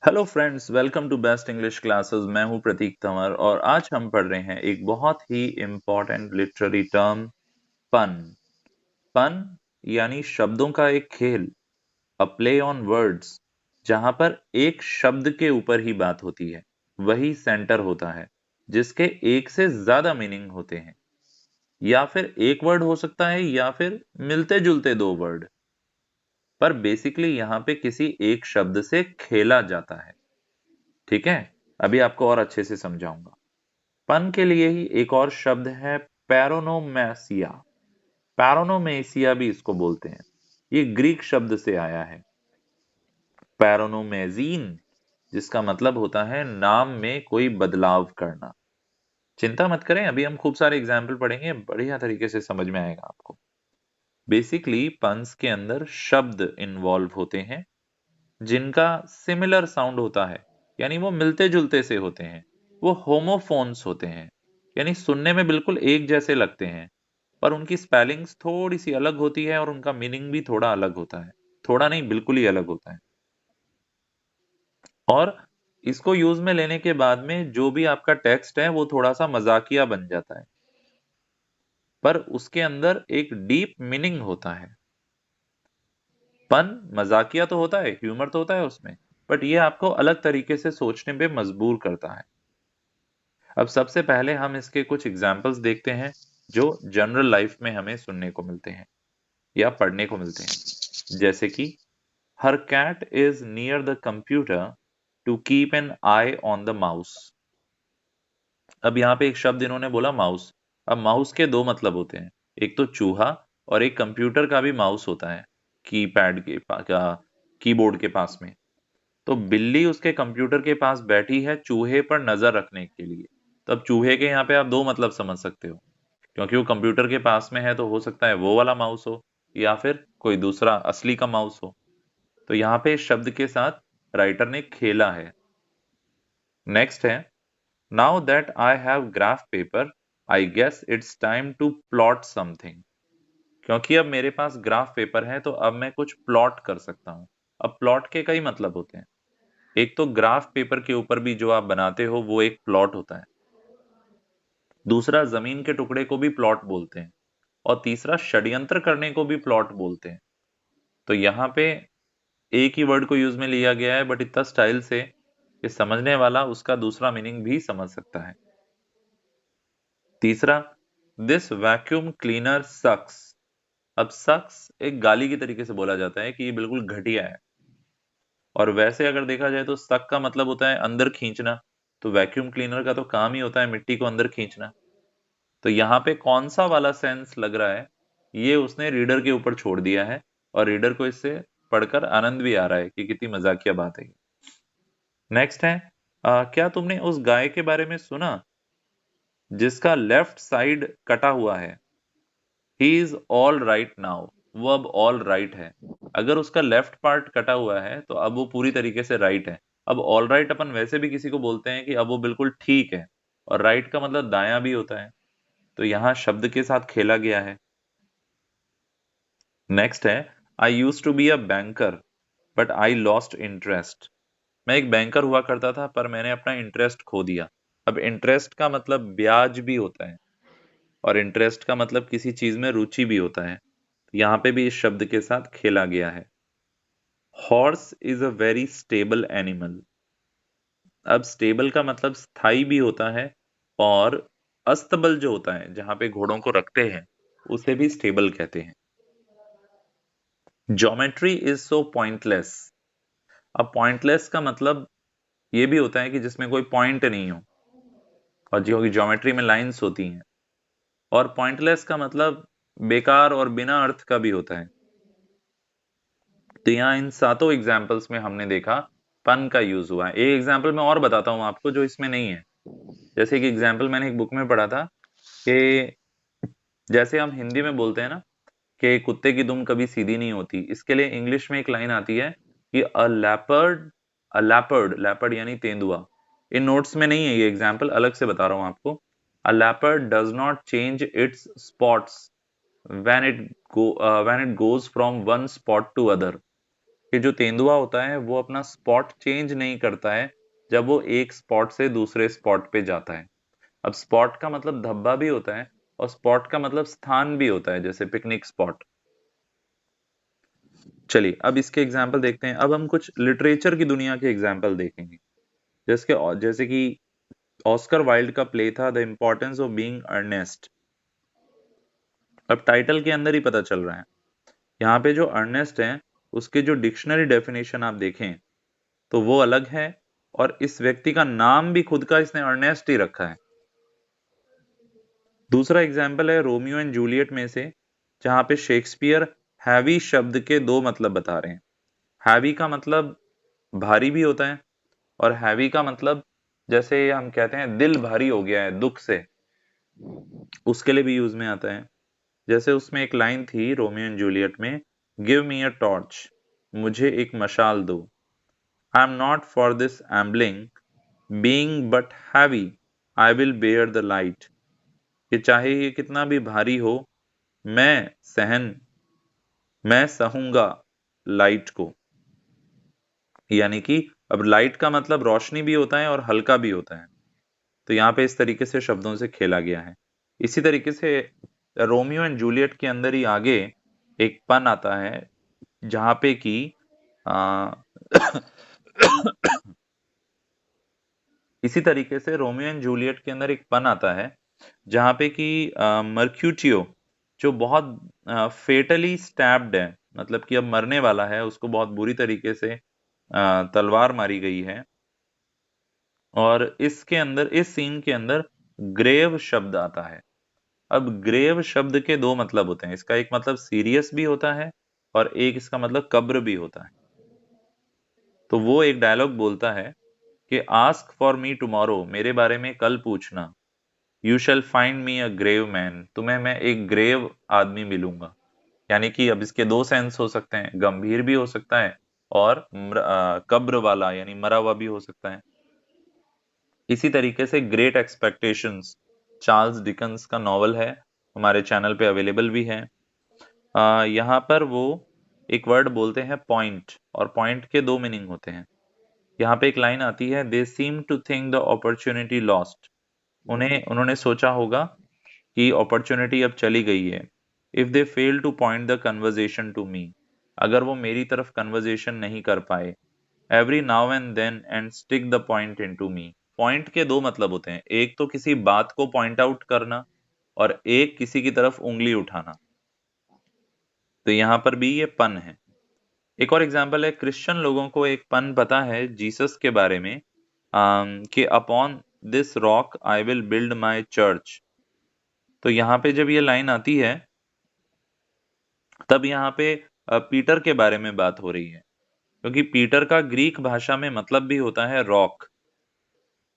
Hello friends, welcome to best English classes. मैं हूं प्रतीक तंवर और आज हम पढ़ रहे हैं एक बहुत ही इम्पोर्टेंट लिटरेरी टर्म, पन। पन यानी शब्दों का एक खेल, अ प्ले ऑन वर्ड्स, जहां पर एक शब्द के ऊपर ही बात होती है, वही सेंटर होता है, जिसके एक से ज्यादा मीनिंग होते हैं, या फिर एक वर्ड हो सकता है या फिर मिलते जुलते दो वर्ड, पर बेसिकली यहाँ पे किसी एक शब्द से खेला जाता है। ठीक है, अभी आपको और अच्छे से समझाऊंगा। पन के लिए ही एक और शब्द है, पैरोनोमेसिया। पैरोनोमेसिया भी इसको बोलते हैं। ये ग्रीक शब्द से आया है, पैरोनोमेजीन, जिसका मतलब होता है नाम में कोई बदलाव करना। चिंता मत करें, अभी हम खूब सारे एग्जाम्पल पढ़ेंगे, बढ़िया तरीके से समझ में आएगा आपको। बेसिकली पन्स के अंदर शब्द इन्वॉल्व होते हैं जिनका सिमिलर साउंड होता है, यानी वो मिलते जुलते से होते हैं। वो होमोफोन्स होते हैं, यानी सुनने में बिल्कुल एक जैसे लगते हैं, पर उनकी स्पेलिंग्स थोड़ी सी अलग होती है और उनका मीनिंग भी थोड़ा अलग होता है। थोड़ा नहीं, बिल्कुल ही अलग होता है। और इसको यूज में लेने के बाद में जो भी आपका टेक्स्ट है वो थोड़ा सा मजाकिया बन जाता है, पर उसके अंदर एक डीप मीनिंग होता है। फन मजाकिया तो होता है, ह्यूमर तो होता है उसमें, बट ये आपको अलग तरीके से सोचने पे मजबूर करता है। अब सबसे पहले हम इसके कुछ एग्जाम्पल्स देखते हैं जो जनरल लाइफ में हमें सुनने को मिलते हैं या पढ़ने को मिलते हैं। जैसे कि her cat is near the computer to keep an eye on the mouse. अब यहाँ पे एक शब्द इन्होंने बोला माउस। अब माउस के दो मतलब होते हैं, एक तो चूहा और एक कंप्यूटर का भी माउस होता है, कीबोर्ड के पास में। तो बिल्ली उसके कंप्यूटर के पास बैठी है चूहे पर नजर रखने के लिए। तब चूहे के यहाँ पे आप दो मतलब समझ सकते हो, क्योंकि वो कंप्यूटर के पास में है तो हो सकता है वो वाला माउस हो या फिर कोई दूसरा असली का माउस हो। तो यहाँ पे इस शब्द के साथ राइटर ने खेला है। नेक्स्ट है, now that I have graph paper, I guess it's time to plot something. क्योंकि अब मेरे पास ग्राफ पेपर है तो अब मैं कुछ प्लॉट कर सकता हूँ। अब प्लॉट के कई मतलब होते हैं। एक तो ग्राफ पेपर के ऊपर भी जो आप बनाते हो वो एक प्लॉट होता है। दूसरा, जमीन के टुकड़े को भी प्लॉट बोलते हैं। और तीसरा, षड्यंत्र करने को भी प्लॉट बोलते हैं। तो यहाँ पे एक ही वर्ड को यूज में लिया गया है, बट इतना स्टाइल से कि समझने वाला उसका दूसरा मीनिंग भी समझ सकता है। तीसरा, दिस वैक्यूम क्लीनर सक्स। अब सक्स एक गाली की तरीके से बोला जाता है कि ये बिल्कुल घटिया है। और वैसे अगर देखा जाए तो सक का मतलब होता है अंदर खींचना। तो वैक्यूम क्लीनर का तो काम ही होता है मिट्टी को अंदर खींचना। तो यहाँ पे कौन सा वाला सेंस लग रहा है, ये उसने रीडर के ऊपर छोड़ दिया है, और रीडर को इससे पढ़कर आनंद भी आ रहा है कि कितनी मजाकिया बात है। नेक्स्ट है, क्या तुमने उस गाय के बारे में सुना जिसका लेफ्ट साइड कटा हुआ है? He is all right now. वो अब ऑल राइट है। अगर उसका लेफ्ट पार्ट कटा हुआ है तो अब वो पूरी तरीके से राइट है। अब ऑल राइट अपन वैसे भी किसी को बोलते हैं कि अब वो बिल्कुल ठीक है, और राइट का मतलब दायां भी होता है। तो यहाँ शब्द के साथ खेला गया है। नेक्स्ट है, I used to be a banker but I lost interest. मैं एक बैंकर हुआ करता था पर मैंने अपना इंटरेस्ट खो दिया। अब इंटरेस्ट का मतलब ब्याज भी होता है, और इंटरेस्ट का मतलब किसी चीज में रुचि भी होता है। यहाँ पे भी इस शब्द के साथ खेला गया है। Horse is a very stable animal. अब स्टेबल का मतलब स्थाई भी होता है, और अस्तबल जो होता है जहां पे घोड़ों को रखते हैं उसे भी स्टेबल कहते हैं। Geometry is so pointless. अब पॉइंटलेस का मतलब ये भी होता है कि जिसमें कोई पॉइंट नहीं हो, और जो ज्योमेट्री में लाइंस होती हैं। और पॉइंटलेस का मतलब बेकार और बिना अर्थ का भी होता है। तो यहाँ इन सातों एग्जाम्पल्स में हमने देखा पन का यूज हुआ है। एक एग्जाम्पल मैं और बताता हूँ आपको जो इसमें नहीं है। जैसे कि एग्जाम्पल मैंने एक बुक में पढ़ा था कि जैसे हम हिंदी में बोलते हैं ना कि कुत्ते की दुम कभी सीधी नहीं होती, इसके लिए इंग्लिश में एक लाइन आती है कि अ लैपर्ड यानी तेंदुआ। इन नोट्स में नहीं है ये एग्जाम्पल, अलग से बता रहा हूँ आपको। A leopard does not change its spots when it when it goes from one spot to other. कि जो तेंदुआ होता है वो अपना स्पॉट चेंज नहीं करता है जब वो एक स्पॉट से दूसरे स्पॉट पे जाता है। अब स्पॉट का मतलब धब्बा भी होता है और स्पॉट का मतलब स्थान भी होता है, जैसे पिकनिक स्पॉट। चलिए अब इसके एग्जाम्पल देखते हैं। अब हम कुछ लिटरेचर की दुनिया के एग्जाम्पल देखेंगे। जैसे कि ऑस्कर वाइल्ड का प्ले था the importance of being earnest. अब टाइटल के अंदर ही पता चल रहा है, यहाँ पे जो अर्नेस्ट है उसके जो डिक्शनरी डेफिनेशन आप देखें तो वो अलग है, और इस व्यक्ति का नाम भी खुद का इसने अर्नेस्ट ही रखा है। दूसरा एग्जाम्पल है रोमियो एंड जूलियट में से, जहां पे शेक्सपियर हैवी शब्द के दो मतलब बता रहे हैं। हैवी का मतलब भारी भी होता है, और हैवी का मतलब जैसे हम कहते हैं दिल भारी हो गया है दुख से, उसके लिए भी यूज में आता है। जैसे उसमें एक लाइन थी रोमियो एंड जूलियट में, गिव मी अ टॉर्च, मुझे एक मशाल दो, I am not for this ambling being but heavy, I will bear the light. कि चाहे ये कितना भी भारी हो, मैं सहन मैं सहूंगा लाइट को। यानी कि अब लाइट का मतलब रोशनी भी होता है और हल्का भी होता है। तो यहाँ पे इस तरीके से शब्दों से खेला गया है। इसी तरीके से रोमियो एंड जूलियट के अंदर ही आगे एक पन आता है, जहां पे कि आ, इसी तरीके से रोमियो एंड जूलियट के अंदर एक पन आता है जहां पे कि मर्क्यूटियो जो बहुत फेटली स्टैब्ड है, मतलब कि अब मरने वाला है, उसको बहुत बुरी तरीके से तलवार मारी गई है। और इसके अंदर इस सीन के अंदर ग्रेव शब्द आता है। अब ग्रेव शब्द के दो मतलब होते हैं, इसका एक मतलब सीरियस भी होता है और एक इसका मतलब कब्र भी होता है। तो वो एक डायलॉग बोलता है कि आस्क फॉर मी टुमारो, मेरे बारे में कल पूछना, you shall find me a grave man, तुम्हें मैं एक ग्रेव आदमी मिलूंगा। यानी कि अब इसके दो सेंस हो सकते हैं, गंभीर भी हो सकता है और कब्र वाला यानी मरा हुआ भी हो सकता है। इसी तरीके से ग्रेट एक्सपेक्टेशंस चार्ल्स डिकन्स का नॉवल है, हमारे चैनल पे अवेलेबल भी है। यहाँ पर वो एक वर्ड बोलते हैं पॉइंट, और पॉइंट के दो मीनिंग होते हैं। यहाँ पे एक लाइन आती है, they seem to think the opportunity lost, उन्होंने सोचा होगा कि अपॉर्चुनिटी अब चली गई है। If they fail to point the conversation to me, अगर वो मेरी तरफ कन्वर्जेशन नहीं कर पाए, every now and then and stick the point into me. Point के दो मतलब होते हैं, एक तो किसी बात को पॉइंट आउट करना और एक किसी की तरफ उंगली उठाना। तो यहाँ पर भी ये पन है। एक और एग्जाम्पल है, क्रिश्चियन लोगों को एक पन पता है जीसस के बारे में, कि upon this rock I will build my church. तो यहाँ पे जब ये लाइन आती है तब यहाँ पे पीटर के बारे में बात हो रही है, क्योंकि पीटर का ग्रीक भाषा में मतलब भी होता है रॉक।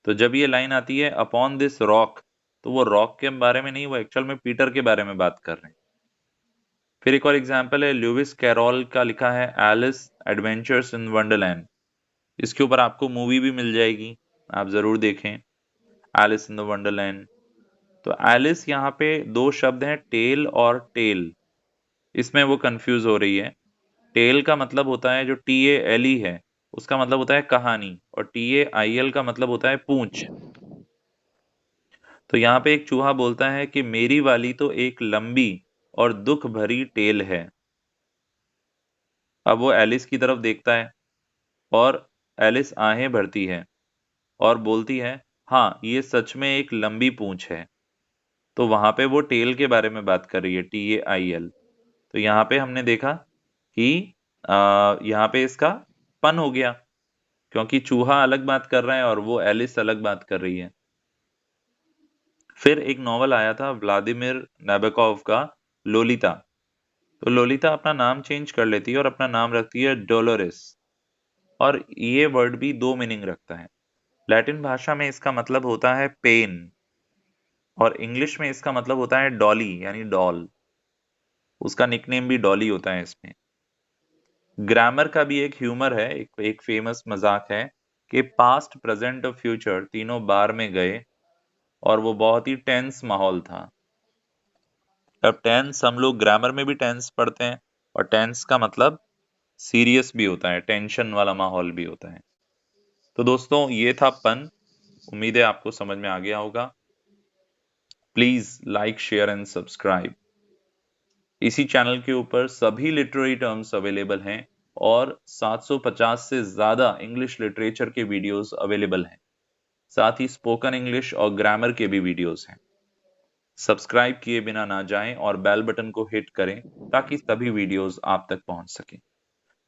तो जब ये लाइन आती है अपॉन दिस रॉक, तो वो रॉक के बारे में नहीं, वो एक्चुअल में पीटर के बारे में बात कर रहे हैं। फिर एक और एग्जाम्पल है, लुइस कैरोल का लिखा है एलिस एडवेंचर्स इन वंडरलैंड। इसके ऊपर आपको मूवी भी मिल जाएगी, आप जरूर देखें, एलिस इन द वंडरलैंड। तो एलिस यहाँ पे दो शब्द हैं, टेल और टेल, इसमें वो कंफ्यूज हो रही है। टेल का मतलब होता है जो TALE है, उसका मतलब होता है कहानी, और TAIL का मतलब होता है पूंछ। तो यहाँ पे एक चूहा बोलता है कि मेरी वाली तो एक लंबी और दुख भरी टेल है। अब वो एलिस की तरफ देखता है और एलिस आहें भरती है और बोलती है, हाँ ये सच में एक लंबी पूंछ है। तो वहां पे वो टेल के बारे में बात कर रही है, TAIL। तो यहाँ पे हमने देखा कि यहाँ पे इसका पन हो गया, क्योंकि चूहा अलग बात कर रहा है और वो एलिस अलग बात कर रही है। फिर एक नॉवल आया था व्लादिमीर नाबोकोव का, लोलिता। तो लोलिता अपना नाम चेंज कर लेती है और अपना नाम रखती है डोलोरेस। और ये वर्ड भी दो मीनिंग रखता है। लैटिन भाषा में इसका मतलब होता है पेन, और इंग्लिश में इसका मतलब होता है डॉली यानी डॉल। उसका निकनेम भी डॉली होता है इसमें। ग्रामर का भी एक ह्यूमर है, एक फेमस मजाक है कि पास्ट प्रेजेंट और फ्यूचर तीनों बार में गए, और वो बहुत ही टेंस माहौल था। अब टेंस हम लोग ग्रामर में भी टेंस पढ़ते हैं, और टेंस का मतलब सीरियस भी होता है, टेंशन वाला माहौल भी होता है। तो दोस्तों ये था पन। उम्मीद है आपको समझ में आ गया होगा। Please like share and subscribe. इसी चैनल के ऊपर सभी लिटरेरी टर्म्स अवेलेबल हैं और 750 से ज्यादा इंग्लिश लिटरेचर के वीडियोस अवेलेबल हैं। साथ ही स्पोकन इंग्लिश और ग्रामर के भी वीडियोस हैं। सब्सक्राइब किए बिना ना जाएं और बेल बटन को हिट करें ताकि सभी वीडियोस आप तक पहुंच सकें।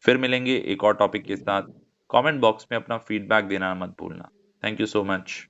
फिर मिलेंगे एक और टॉपिक के साथ। कमेंट बॉक्स में अपना फीडबैक देना मत भूलना। Thank you so much.